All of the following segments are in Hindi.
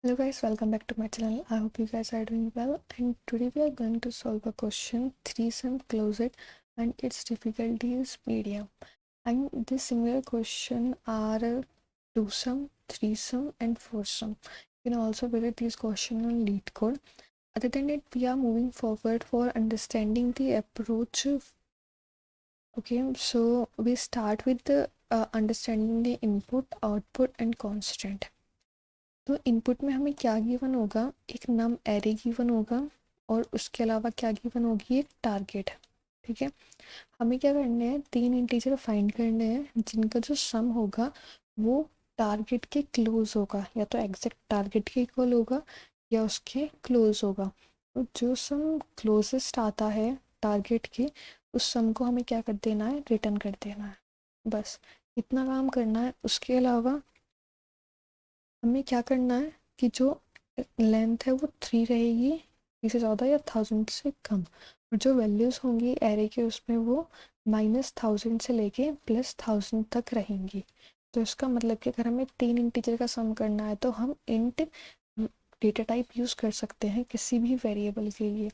Hello guys, welcome back to my channel. I hope you guys are doing well, and today we are going to solve a question 3 sum closet and its difficulty is medium. And this similar question are 2 sum, 3 sum and 4 sum. You can also visit these question on LeetCode. Other than it, we are moving forward for understanding the approach. Okay, so we start with the understanding the input, output and constant. तो इनपुट में हमें क्या गिवन होगा, एक नम एरे गिवन होगा और उसके अलावा क्या गिवन होगी, एक टारगेट। ठीक है, हमें क्या करने हैं, 3 इंटीजर फाइंड करने हैं जिनका जो सम होगा वो टारगेट के क्लोज होगा, या तो एग्जैक्ट टारगेट के इक्वल होगा या उसके क्लोज होगा। तो जो सम क्लोजेस्ट आता है टारगेट के, उस सम को हमें क्या कर देना है, रिटर्न कर देना है। बस इतना काम करना है। उसके अलावा हमें क्या करना है कि जो लेंथ है वो 3 रहेगी, 3 से ज़्यादा या 1000 से कम, और जो वैल्यूज़ होंगी एरे के उसमें वो -1000 से लेके +1000 तक रहेंगी। तो इसका मतलब कि अगर हमें 3 इंटीजर का सम करना है तो हम इंट डेटा टाइप यूज़ कर सकते हैं किसी भी वेरिएबल के लिए।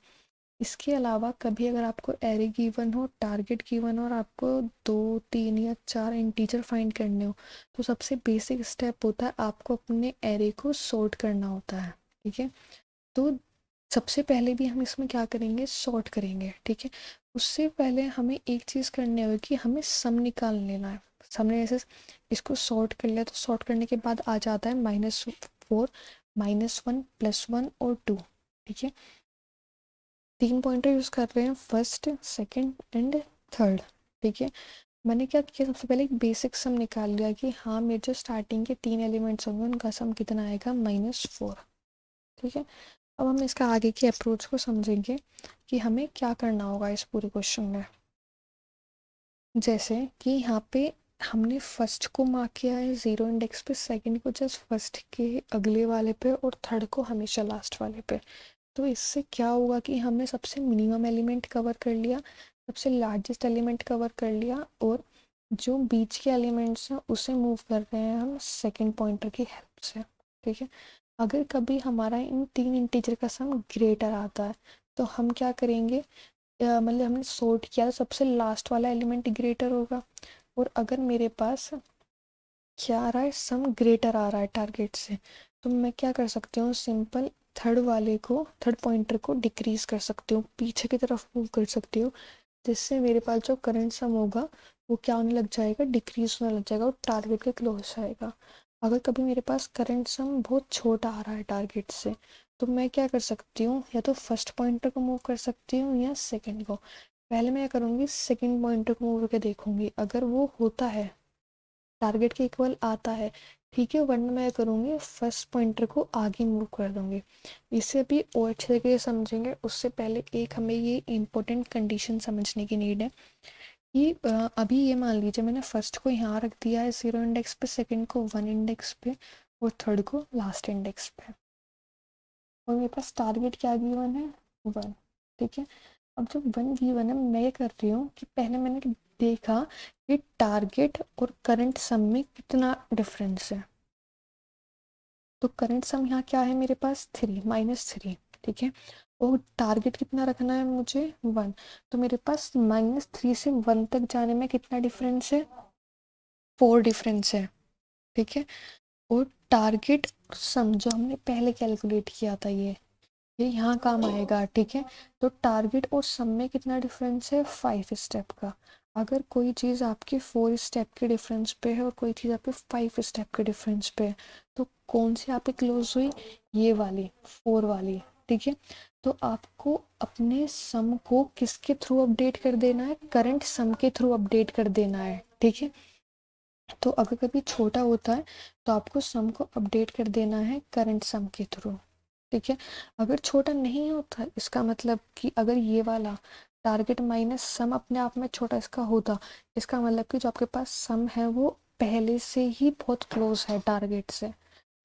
इसके अलावा कभी अगर आपको एरे गिवन हो, टारगेट गिवन हो और आपको 2, 3 या 4 इंटीजर फाइंड करने हो, तो सबसे बेसिक स्टेप होता है आपको अपने एरे को सॉर्ट करना होता है। ठीक है, तो सबसे पहले भी हम इसमें क्या करेंगे, सॉर्ट करेंगे। ठीक है, उससे पहले हमें एक चीज़ करनी होगी कि हमें सम निकाल लेना है। हमने जैसे इसको सॉर्ट कर लिया तो सॉर्ट करने के बाद आ जाता है -4, -1, +1 और 2। ठीक है, 3 पॉइंटर यूज़ कर रहे हैं, फर्स्ट, सेकंड एंड थर्ड। ठीक है, मैंने क्या किया, सबसे पहले एक बेसिक सम निकाल लिया कि हाँ मेरे जो स्टार्टिंग के 3 एलिमेंट्स होंगे उनका सम कितना आएगा, -4। ठीक है, अब हम इसका आगे की अप्रोच को समझेंगे कि हमें क्या करना होगा इस पूरे क्वेश्चन में। जैसे कि यहाँ पे हमने फर्स्ट को मार्क किया है 0 इंडेक्स पे, सेकंड को जस्ट फर्स्ट के अगले वाले पे और थर्ड को हमेशा लास्ट वाले पे। तो इससे क्या होगा कि हमने सबसे मिनिमम एलिमेंट कवर कर लिया, सबसे लार्जेस्ट एलिमेंट कवर कर लिया, और जो बीच के एलिमेंट्स हैं उसे मूव कर रहे हैं हम सेकंड पॉइंटर की हेल्प से। ठीक है, अगर कभी हमारा इन 3 इंटीजर का सम ग्रेटर आता है तो हम क्या करेंगे, मतलब हमने सॉर्ट किया तो सबसे लास्ट वाला एलिमेंट ग्रेटर होगा, और अगर मेरे पास क्या आ रहा है, सम ग्रेटर आ रहा है टारगेट से, तो मैं क्या कर सकती हूँ, सिंपल थर्ड वाले को, थर्ड पॉइंटर को डिक्रीज कर सकती हूँ, पीछे की तरफ मूव कर सकती हूँ, जिससे मेरे पास जो करंट सम होगा वो क्या होने लग जाएगा, डिक्रीज होने लग जाएगा और टारगेट के क्लोज आएगा। अगर कभी मेरे पास करंट सम बहुत छोटा आ रहा है टारगेट से, तो मैं क्या कर सकती हूँ, या तो फर्स्ट पॉइंटर को मूव कर सकती हूँ या सेकेंड को। पहले मैं करूँगी सेकेंड पॉइंटर को मूव करके देखूंगी, अगर वो होता है टारगेट के इक्वल आता है, ठीक है, वरना मैं करूँगी फर्स्ट पॉइंटर को आगे मूव कर दूँगी। इसे भी और अच्छे तरीके से समझेंगे, उससे पहले एक हमें ये इम्पोर्टेंट कंडीशन समझने की नीड है कि अभी ये मान लीजिए मैंने फर्स्ट को यहाँ रख दिया है 0 इंडेक्स पे, सेकंड को 1 इंडेक्स पे और थर्ड को लास्ट इंडेक्स पे, और मेरे पास टारगेट क्या गिवन है, 1। ठीक है, अब जब 1 गिवन है, मैं ये कर रही हूँ कि पहले मैंने देखा कि टारगेट और करंट सम में कितना डिफरेंस है। तो करंट सम यहाँ क्या है मेरे पास, 3, -3। ठीक है, और टारगेट कितना रखना है मुझे, 1। तो मेरे पास -3 से 1 तक जाने में कितना डिफरेंस है, 4 डिफरेंस है। ठीक है, और टारगेट सम जो हमने पहले कैलकुलेट किया था ये यहाँ काम आएगा। ठीक है, तो टारगेट और सम में कितना डिफरेंस है, 5 स्टेप का। अगर कोई चीज़ आपकी 4 स्टेप के डिफरेंस पे है और कोई चीज़ आपके 5 स्टेप के डिफरेंस पे है, तो कौन सी आपकी क्लोज हुई, ये वाली, 4 वाली। ठीक है, तो आपको अपने सम को किसके थ्रू अपडेट कर देना है, करंट सम के थ्रू अपडेट कर देना है। ठीक है, तो अगर कभी छोटा होता है तो आपको सम को अपडेट कर देना है करंट सम के थ्रू। ठीक है, अगर छोटा नहीं होता, इसका मतलब कि अगर ये वाला टारगेट माइनस सम अपने आप में छोटा इसका होता, इसका मतलब कि जो आपके पास सम है वो पहले से ही बहुत क्लोज है टारगेट से।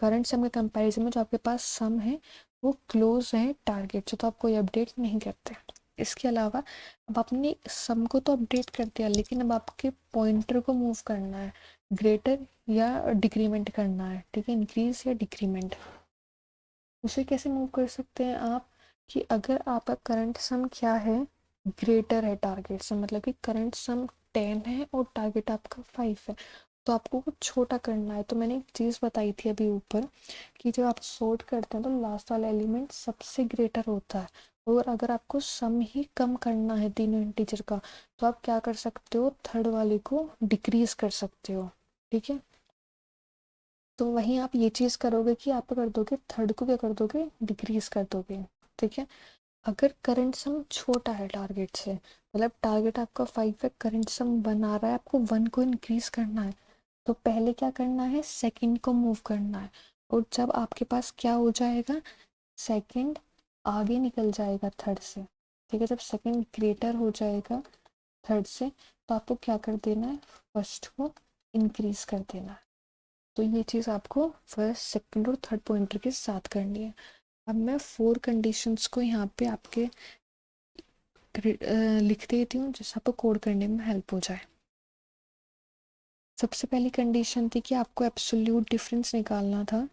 करंट सम के कंपैरिजन में जो आपके पास सम है वो क्लोज है टारगेट से, तो आप कोई अपडेट नहीं करते। इसके अलावा अब अपनी सम को तो अपडेट कर दिया, लेकिन अब आपके पॉइंटर को मूव करना है, ग्रेटर या डिक्रीमेंट करना है। ठीक है, इंक्रीज या डिक्रीमेंट। उसे कैसे मूव कर सकते हैं आप, कि अगर आपका करंट सम क्या है, ग्रेटर है टारगेट से, मतलब कि करंट सम 10 है और टारगेट आपका 5 है, तो आपको कुछ छोटा करना है। तो मैंने एक चीज़ बताई थी अभी ऊपर कि जब आप सॉर्ट करते हैं तो लास्ट वाला एलिमेंट सबसे ग्रेटर होता है, और अगर आपको सम ही कम करना है तीनों इंटीजर का, तो आप क्या कर सकते हो, थर्ड वाले को डिक्रीज कर सकते हो। ठीक है, तो वहीं आप ये चीज़ करोगे कि आप कर दोगे थर्ड को क्या कर दोगे, डिक्रीज कर दोगे। ठीक है, अगर करंट सम छोटा है टारगेट से, मतलब टारगेट आपका 5 है, करंट सम 1 आ रहा है, आपको 1 को इंक्रीज करना है, तो पहले क्या करना है, सेकंड को मूव करना है। और जब आपके पास क्या हो जाएगा, सेकंड आगे निकल जाएगा थर्ड से। ठीक है, जब सेकंड ग्रेटर हो जाएगा थर्ड से, तो आपको क्या कर देना है, फर्स्ट को इंक्रीज कर देना है। तो ये चीज़ आपको फर्स्ट सेकंड और थर्ड पॉइंटर के साथ करनी है। अब मैं 4 कंडीशंस को यहाँ पे आपके लिख देती हूँ, जिससे आपको कोड करने में हेल्प हो जाए। सबसे पहली कंडीशन थी कि आपको एब्सोल्यूट डिफरेंस निकालना था।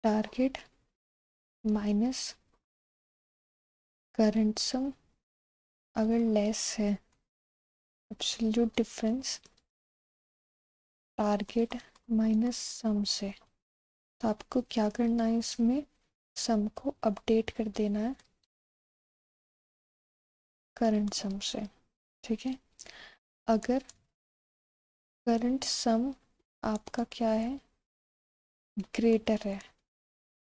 टारगेट माइनस करंट सम अगर लेस है, absolute difference target minus sum से। तो आपको क्या करना है, इसमें सम को अपडेट कर देना है करंट सम से। ठीक है, अगर करंट सम आपका क्या है, ग्रेटर है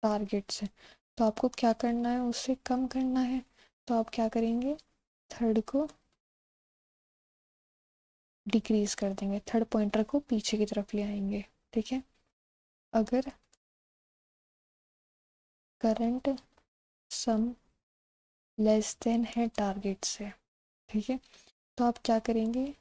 टारगेट से, तो आपको क्या करना है, उससे कम करना है। तो आप क्या करेंगे, थर्ड को डिक्रीज कर देंगे, थर्ड पॉइंटर को पीछे की तरफ ले आएंगे। ठीक है, अगर करंट सम लेस देन है टारगेट से, ठीक है, तो आप क्या करेंगे,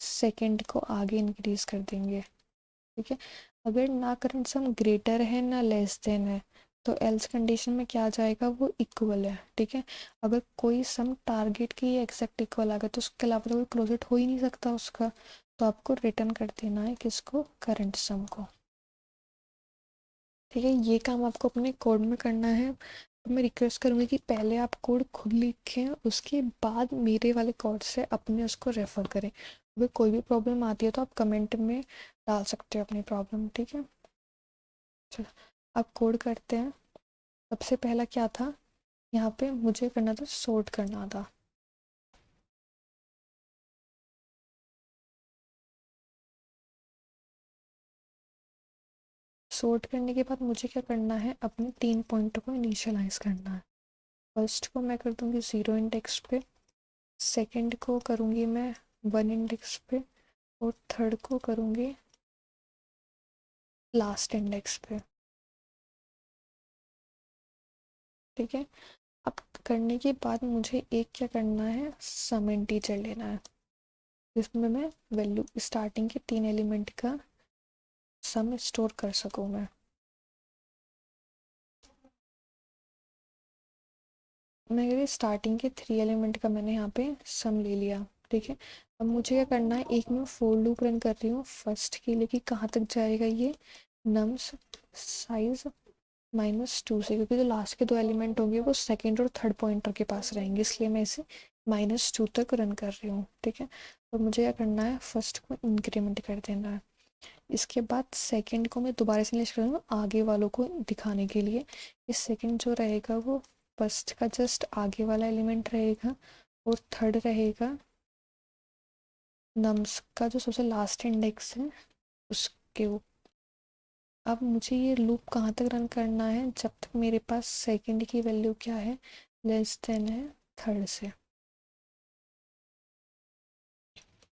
सेकंड को आगे इंक्रीज कर देंगे। ठीक है, अगर ना करंट सम ग्रेटर है ना लेस देन है, तो एल्स कंडीशन में क्या आ जाएगा, वो इक्वल है। ठीक है, अगर कोई सम टारगेट की एग्जैक्ट इक्वल आ गया, तो उसके अलावा तो कोई क्लोजेट हो ही नहीं सकता उसका, तो आपको रिटर्न कर देना है किसको, करंट सम को। ठीक है, ये काम आपको अपने कोड में करना है। तो मैं रिक्वेस्ट करूँगी कि पहले आप कोड खुद लिखें, उसके बाद मेरे वाले कोड से अपने उसको रेफर करें। अगर कोई भी प्रॉब्लम आती है तो आप कमेंट में डाल सकते हो अपनी प्रॉब्लम। ठीक है, चलो अब कोड करते हैं। सबसे पहला क्या था, यहाँ पे मुझे करना था, सॉर्ट करना था। सॉर्ट करने के बाद मुझे क्या करना है, अपने 3 पॉइंटों को इनिशियलाइज करना है। फर्स्ट को मैं कर दूंगी 0 इंडेक्स पे, सेकंड को करूँगी मैं 1 इंडेक्स पे, और थर्ड को करूँगी लास्ट इंडेक्स पे। ठीक है, अब करने के बाद मुझे एक क्या करना है, सम इंटीजर लेना है, जिसमें मैं वैल्यू स्टार्टिंग के 3 एलिमेंट का सम स्टोर कर सकूँ मैं। मेरे स्टार्टिंग के 3 एलिमेंट का मैंने यहाँ पे सम ले लिया। ठीक है, अब मुझे क्या करना है, एक मैं फोर लूप रन कर रही हूँ फर्स्ट के लिए कि कहाँ तक जाएगा ये, नम्स साइज -2 से, क्योंकि जो लास्ट के 2 एलिमेंट होंगे वो सेकंड और थर्ड पॉइंटर के पास रहेंगे, इसलिए मैं इसे -2 तक रन कर रही हूँ। ठीक है, और मुझे क्या करना है, फर्स्ट को इंक्रीमेंट कर देना है। इसके बाद सेकंड को मैं दोबारा से लिस्ट करूँगा आगे वालों को दिखाने के लिए। इस सेकंड जो रहेगा वो फर्स्ट का जस्ट आगे वाला एलिमेंट रहेगा, और थर्ड रहेगा नम्स का जो सबसे लास्ट इंडेक्स है उसके ऊपर। अब मुझे ये लूप कहाँ तक रन करना है, जब तक मेरे पास सेकंड की वैल्यू क्या है, लेस देन है थर्ड से।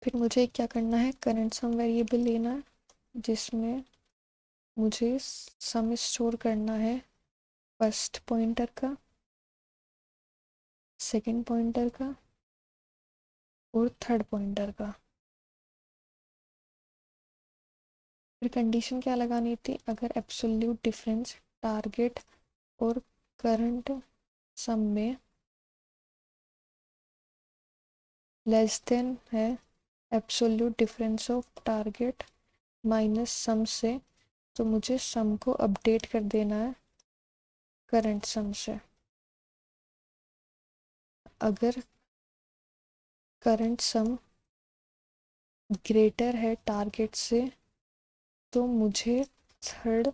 फिर मुझे क्या करना है, करंट सम वेरिएबल लेना है, जिसमें मुझे सम स्टोर करना है फर्स्ट पॉइंटर का, सेकंड पॉइंटर का, और थर्ड पॉइंटर का। फिर कंडीशन क्या लगानी थी, अगर एब्सोल्यूट डिफरेंस टारगेट और करंट सम में लेस देन है absolute difference of target minus sum से, तो मुझे सम को अपडेट कर देना है करंट सम से। अगर करंट सम ग्रेटर है टारगेट से तो मुझे थर्ड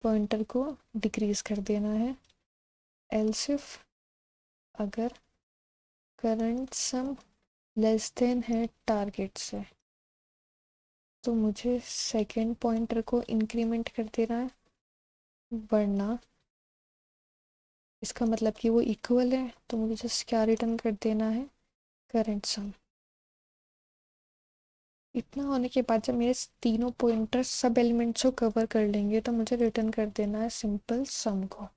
पॉइंटर को डिक्रीज कर देना है। एल्स इफ अगर करंट सम लेस देन है टारगेट से तो मुझे सेकेंड पॉइंटर को इंक्रीमेंट कर देना है, वरना इसका मतलब कि वो इक्वल है तो मुझे जस्ट क्या रिटर्न कर देना है, करंट सम। इतना होने के बाद जब मेरे तीनों पॉइंटर सब एलिमेंट्स को कवर कर लेंगे तो मुझे रिटर्न कर देना है सिंपल सम को।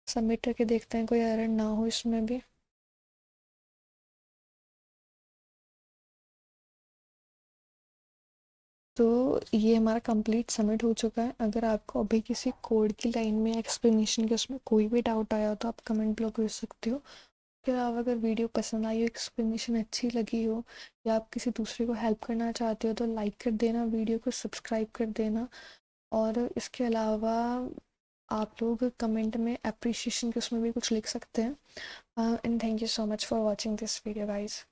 सबमिट करके देखते हैं कोई एरर ना हो इसमें भी। तो ये हमारा कंप्लीट सबमिट हो चुका है। अगर आपको अभी किसी कोड की लाइन में एक्सप्लेनेशन के उसमें कोई भी डाउट आया हो तो आप कमेंट ब्लॉक कर सकते हो। उसके अलावा अगर वीडियो पसंद आई हो, एक्सप्लेनेशन अच्छी लगी हो या आप किसी दूसरे को हेल्प करना चाहते हो तो लाइक कर देना, वीडियो को सब्सक्राइब कर देना। और इसके अलावा आप लोग कमेंट में अप्रिशिएशन के उसमें भी कुछ लिख सकते हैं। And thank you so much for watching this video guys.